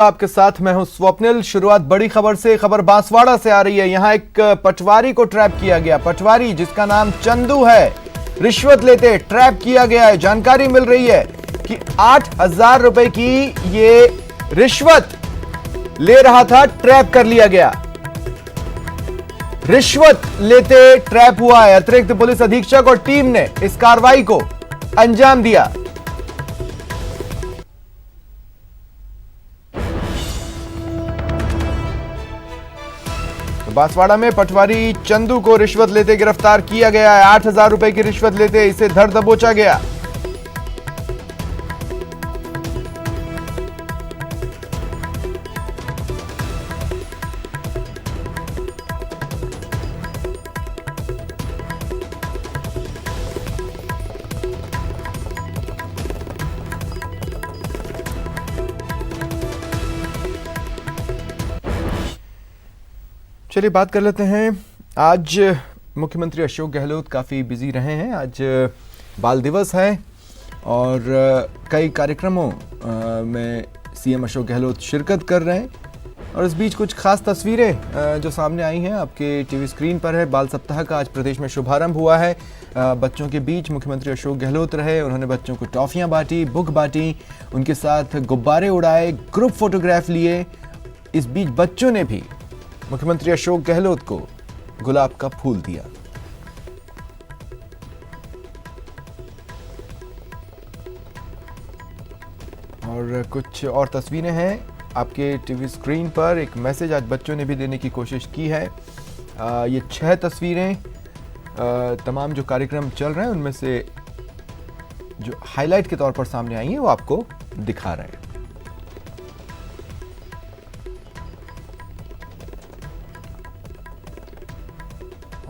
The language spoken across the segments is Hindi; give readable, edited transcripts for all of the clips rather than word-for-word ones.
आपके साथ मैं हूं स्वप्निल। शुरुआत बड़ी खबर से। खबर बांसवाड़ा से आ रही है। यहां एक पटवारी को ट्रैप किया गया। पटवारी जिसका नाम चंदू है, रिश्वत लेते ट्रैप किया गया है। जानकारी मिल रही है कि 8,000 रुपए की ये रिश्वत ले रहा था, ट्रैप कर लिया गया। रिश्वत लेते ट्रैप हुआ है। अतिरिक्त पुलिस अधीक्षक और टीम ने इस कार्रवाई को अंजाम दिया। बांसवाड़ा में पटवारी चंदू को रिश्वत लेते गिरफ्तार किया गया है। 8,000 रुपए की रिश्वत लेते इसे धर दबोचा गया। चलिए बात कर लेते हैं। आज मुख्यमंत्री अशोक गहलोत काफ़ी बिजी रहे हैं। आज बाल दिवस है और कई कार्यक्रमों में सीएम अशोक गहलोत शिरकत कर रहे हैं। और इस बीच कुछ खास तस्वीरें जो सामने आई हैं आपके टीवी स्क्रीन पर है। बाल सप्ताह का आज प्रदेश में शुभारंभ हुआ है। बच्चों के बीच मुख्यमंत्री अशोक गहलोत रहे। उन्होंने बच्चों को टॉफियां बांटी, बुक बांटी, उनके साथ गुब्बारे उड़ाए, ग्रुप फोटोग्राफ लिए। इस बीच बच्चों ने भी मुख्यमंत्री अशोक गहलोत को गुलाब का फूल दिया। और कुछ और तस्वीरें हैं आपके टीवी स्क्रीन पर। एक मैसेज आज बच्चों ने भी देने की कोशिश की है। ये 6 तस्वीरें तमाम जो कार्यक्रम चल रहे हैं उनमें से जो हाईलाइट के तौर पर सामने आई हैं वो आपको दिखा रहे हैं।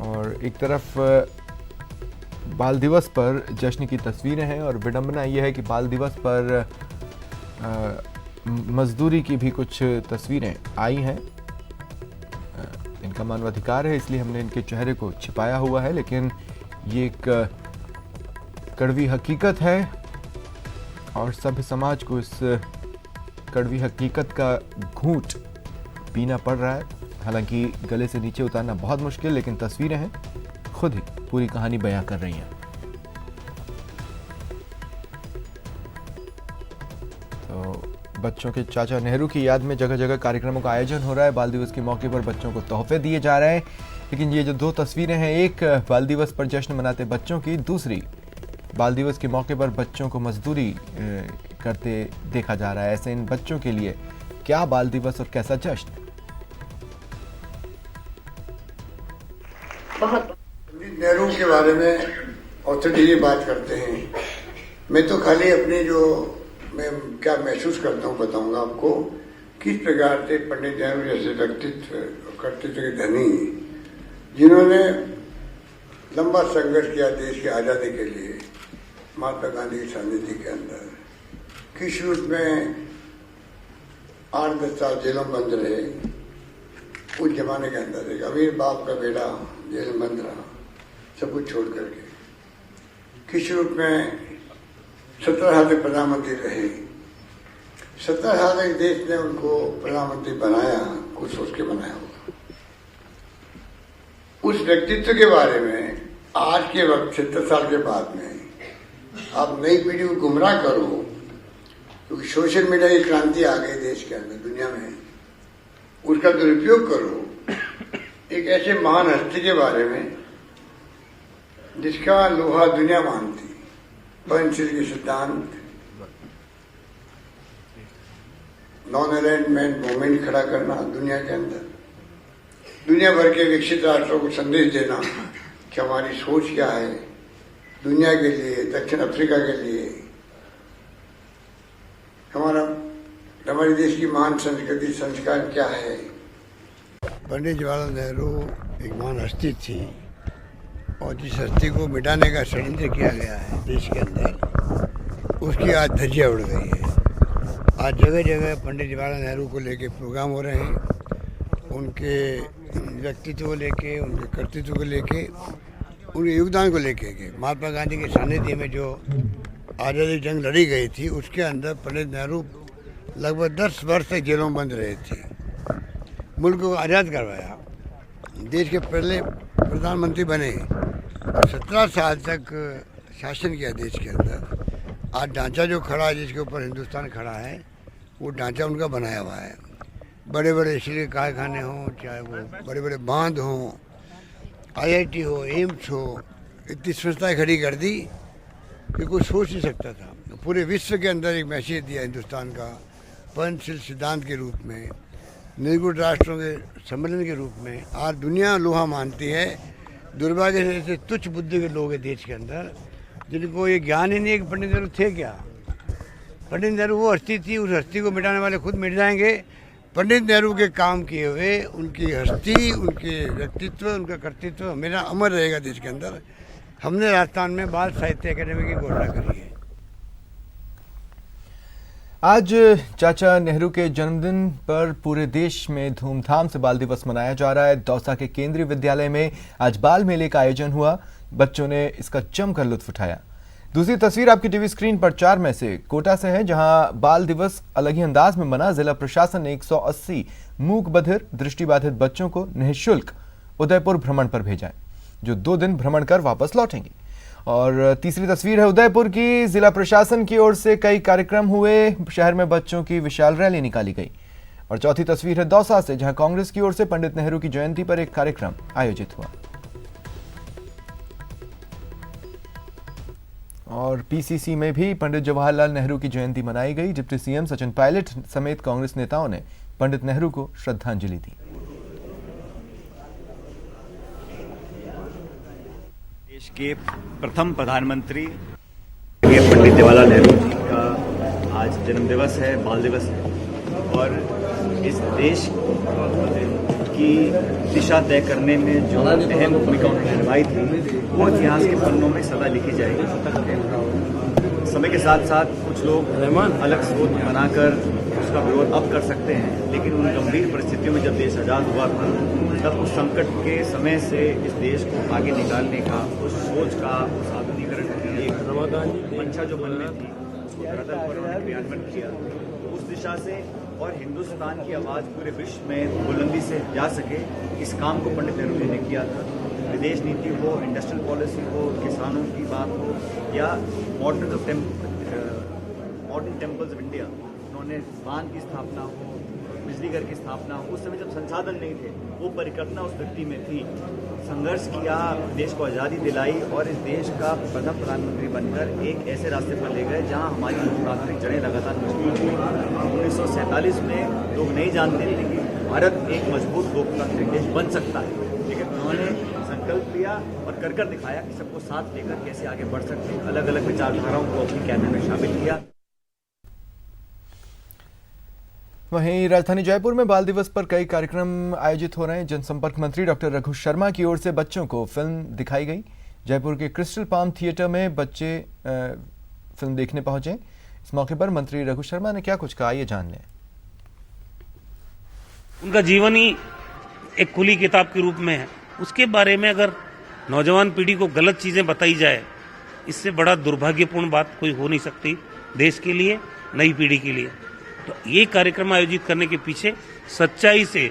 और एक तरफ बाल दिवस पर जश्न की तस्वीरें हैं और विडंबना यह है कि बाल दिवस पर मजदूरी की भी कुछ तस्वीरें आई हैं। इनका मानवाधिकार है इसलिए हमने इनके चेहरे को छिपाया हुआ है, लेकिन ये एक कड़वी हकीकत है और सभ्य समाज को इस कड़वी हकीकत का घूंट पीना पड़ रहा है। हालांकि गले से नीचे उतारना बहुत मुश्किल, लेकिन तस्वीरें हैं खुद ही पूरी कहानी बयां कर रही हैं। तो बच्चों के चाचा नेहरू की याद में जगह जगह कार्यक्रमों का आयोजन हो रहा है। बाल दिवस के मौके पर बच्चों को तोहफे दिए जा रहे हैं। लेकिन ये जो 2 तस्वीरें हैं, एक बाल दिवस पर जश्न मनाते बच्चों की, दूसरी बाल दिवस के मौके पर बच्चों को मजदूरी करते देखा जा रहा है। ऐसे इन बच्चों के लिए क्या बाल दिवस और कैसा जश्न। नेहरू के बारे में औषधि बात करते हैं। मैं तो खाली अपने जो मैं क्या महसूस करता हूँ बताऊंगा आपको। किस प्रकार से पंडित नेहरू जैसे कर्तृत्व के धनी, जिन्होंने लंबा संघर्ष किया देश की आज़ादी के लिए, महात्मा गांधी की सानिध्य के अंदर, किस रूप में 8-10 साल जेलों में बंद रहे। उस जमाने के अंदर एक अमीर बाप का बेटा जेल में बंद रहा, सब कुछ छोड़ करके। किस रूप में 17 साल तक प्रधानमंत्री रहे। 17 साल तक देश ने उनको प्रधानमंत्री बनाया, कुछ सोच के बनाया होगा। उस व्यक्तित्व के बारे में आज के वक्त 70 साल के बाद में आप नई पीढ़ी को गुमराह करो, क्योंकि सोशल मीडिया की क्रांति आ गई देश के अंदर, दुनिया में। उसका दुरुपयोग करो एक ऐसे महान हस्ती के बारे में जिसका लोहा दुनिया मानती, पंचशील के सिद्धांत, नॉन अलाइनमेंट मूवमेंट खड़ा करना दुनिया के अंदर, दुनिया भर के विकसित राष्ट्रों को संदेश देना कि हमारी सोच क्या है दुनिया के लिए, दक्षिण अफ्रीका के लिए, हमारे देश की महान संस्कृति संस्कार क्या है। पंडित जवाहरलाल नेहरू एक महान हस्ती थी और जिस हस्ती को मिटाने का षड्यंत्र किया गया है देश के अंदर, उसकी आज धज्जियां उड़ गई है। आज जगह जगह पंडित जवाहरलाल नेहरू को लेके प्रोग्राम हो रहे हैं। उनके व्यक्तित्व को लेके, उनके कर्तृत्व को लेके, उनके योगदान को लेके। महात्मा गांधी के सानिध्य में जो आज़ादी जंग लड़ी गई थी, उसके अंदर पंडित नेहरू लगभग 10 वर्ष तक जेलों में बंद रहे थे। मुल्क को आज़ाद करवाया, देश के पहले प्रधानमंत्री बने और 17 साल तक शासन किया देश के अंदर। आज ढांचा जो खड़ा है, जिसके ऊपर हिंदुस्तान खड़ा है, वो ढांचा उनका बनाया हुआ है। बड़े बड़े स्टील के कारखाने हों, चाहे वो बड़े बड़े बांध हों, IIT हो, एम्स हो, इतनी संस्थाएं खड़ी कर दी कि कोई सोच नहीं सकता था। पूरे विश्व के अंदर एक मैसेज दिया हिंदुस्तान का, पंचशील सिद्धांत के रूप में, निर्गुण राष्ट्रों के सम्मेलन के रूप में। आज दुनिया लोहा मानती है। दुर्भाग्य से ऐसे तुच्छ बुद्धि के लोग हैं देश के अंदर, जिनको ये ज्ञान ही नहीं है कि पंडित नेहरू थे क्या। पंडित नेहरू वो हस्ती थी, उस हस्ती को मिटाने वाले खुद मिट जाएंगे। पंडित नेहरू के काम किए हुए उनकी हस्ती, उनके व्यक्तित्व, उनका कर्तृत्व हमेशा अमर रहेगा देश के अंदर। हमने राजस्थान में बाल साहित्य अकेडमी की घोषणा करी है। आज चाचा नेहरू के जन्मदिन पर पूरे देश में धूमधाम से बाल दिवस मनाया जा रहा है। दौसा के केंद्रीय विद्यालय में आज बाल मेले का आयोजन हुआ। बच्चों ने इसका जमकर लुत्फ उठाया। दूसरी तस्वीर आपकी टीवी स्क्रीन पर 4 में से कोटा से है, जहां बाल दिवस अलग ही अंदाज में मना। जिला प्रशासन ने 180 मूक बधिर दृष्टिबाधित बच्चों को निःशुल्क उदयपुर भ्रमण पर भेजा है, जो 2 दिन भ्रमण कर वापस लौटेंगे। और तीसरी तस्वीर है उदयपुर की। जिला प्रशासन की ओर से कई कार्यक्रम हुए, शहर में बच्चों की विशाल रैली निकाली गई। और चौथी तस्वीर है दौसा से, जहां कांग्रेस की ओर से पंडित नेहरू की जयंती पर एक कार्यक्रम आयोजित हुआ। और PCC में भी पंडित जवाहरलाल नेहरू की जयंती मनाई गई। डिप्टी CM सचिन पायलट समेत कांग्रेस नेताओं ने पंडित नेहरू को श्रद्धांजलि दी। देश के प्रथम प्रधानमंत्री पंडित जवाहरलाल नेहरू जी का आज जन्म दिवस है, बाल दिवस है। और इस देश की दिशा तय करने में जो अहम भूमिका उन्होंने निभाई थी, वो इतिहास के पन्नों में सदा लिखी जाएगी। समय के साथ साथ कुछ लोग अलग सोच बनाकर उसका विरोध अब कर सकते हैं, लेकिन उन गंभीर परिस्थितियों में जब देश आज़ाद हुआ था, तब उस संकट के समय से इस देश को आगे निकालने का, उस सोच का, उस आधुनिकीकरण की एक मंशा जो मन में थी, उसको धरातल पर उन्होंने क्रियान्वयन किया। उस दिशा से और हिंदुस्तान की आवाज़ पूरे विश्व में बुलंदी से जा सके, इस काम को पंडित नेहरू जी ने किया था। विदेश नीति हो, इंडस्ट्रियल पॉलिसी हो, किसानों की बात हो, या मॉडर्न टेम्पल्स ऑफ इंडिया, उन्होंने बांध की स्थापना हो, बिजली घर की स्थापना हो। उस समय जब संसाधन नहीं थे, वो परिकल्पना उस व्यक्ति में थी। संघर्ष किया, देश को आज़ादी दिलाई और इस देश का प्रथम प्रधानमंत्री बनकर एक ऐसे रास्ते पर ले गए जहां हमारी लोकतांत्रिक जड़ें लगातार मजबूत हुई। 1947 में लोग नहीं जानते थे कि भारत एक मजबूत लोकतांत्रिक देश बन सकता है, लेकिन उन्होंने संकल्प लिया और कर दिखाया कि सबको साथ लेकर कैसे आगे बढ़ सकते हैं। अलग अलग विचारधाराओं को अपनी कैबिनेट में शामिल किया। वहीं राजधानी जयपुर में बाल दिवस पर कई कार्यक्रम आयोजित हो रहे हैं। जनसंपर्क मंत्री डॉक्टर रघु शर्मा की ओर से बच्चों को फिल्म दिखाई गई। जयपुर के क्रिस्टल पाम थिएटर में बच्चे फिल्म देखने पहुंचे। इस मौके पर मंत्री रघु शर्मा ने क्या कुछ कहा, ये जान लें। उनका जीवन ही एक खुली किताब के रूप में है। उसके बारे में अगर नौजवान पीढ़ी को गलत चीजें बताई जाए, इससे बड़ा दुर्भाग्यपूर्ण बात कोई हो नहीं सकती देश के लिए, नई पीढ़ी के लिए। तो ये कार्यक्रम आयोजित करने के पीछे सच्चाई से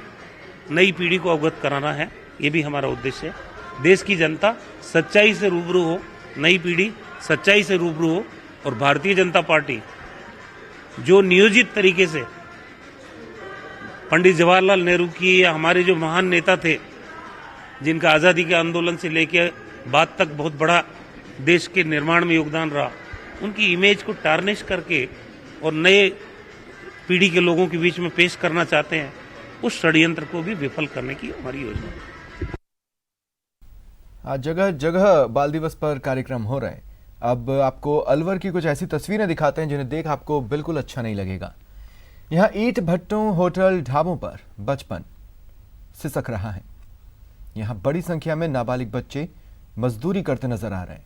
नई पीढ़ी को अवगत कराना है, ये भी हमारा उद्देश्य है। देश की जनता सच्चाई से रूबरू हो, नई पीढ़ी सच्चाई से रूबरू हो, और भारतीय जनता पार्टी जो नियोजित तरीके से पंडित जवाहरलाल नेहरू की, या हमारे जो महान नेता थे जिनका आज़ादी के आंदोलन से लेकर बाद तक बहुत बड़ा देश के निर्माण में योगदान रहा, उनकी इमेज को टार्निश करके और नए पीढ़ी के लोगों के बीच में पेश करना चाहते हैं, उस षड्यंत्र को भी विफल करने की हमारी योजना है। आज जगह जगह बाल दिवस पर कार्यक्रम हो रहे हैं। अब आपको अलवर की कुछ ऐसी तस्वीरें दिखाते हैं जिन्हें देख आपको बिल्कुल अच्छा नहीं लगेगा। यहाँ ईंट भट्टों, होटल, ढाबों पर बचपन सिसक रहा है। यहाँ बड़ी संख्या में नाबालिग बच्चे मजदूरी करते नजर आ रहे हैं।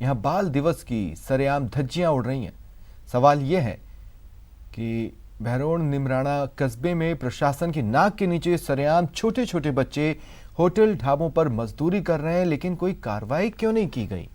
यहाँ बाल दिवस की सरेआम धज्जियां उड़ रही हैं। सवाल यह है कि बहरोड़ निमराना कस्बे में प्रशासन की नाक के नीचे सरेआम छोटे छोटे बच्चे होटल ढाबों पर मजदूरी कर रहे हैं, लेकिन कोई कार्रवाई क्यों नहीं की गई।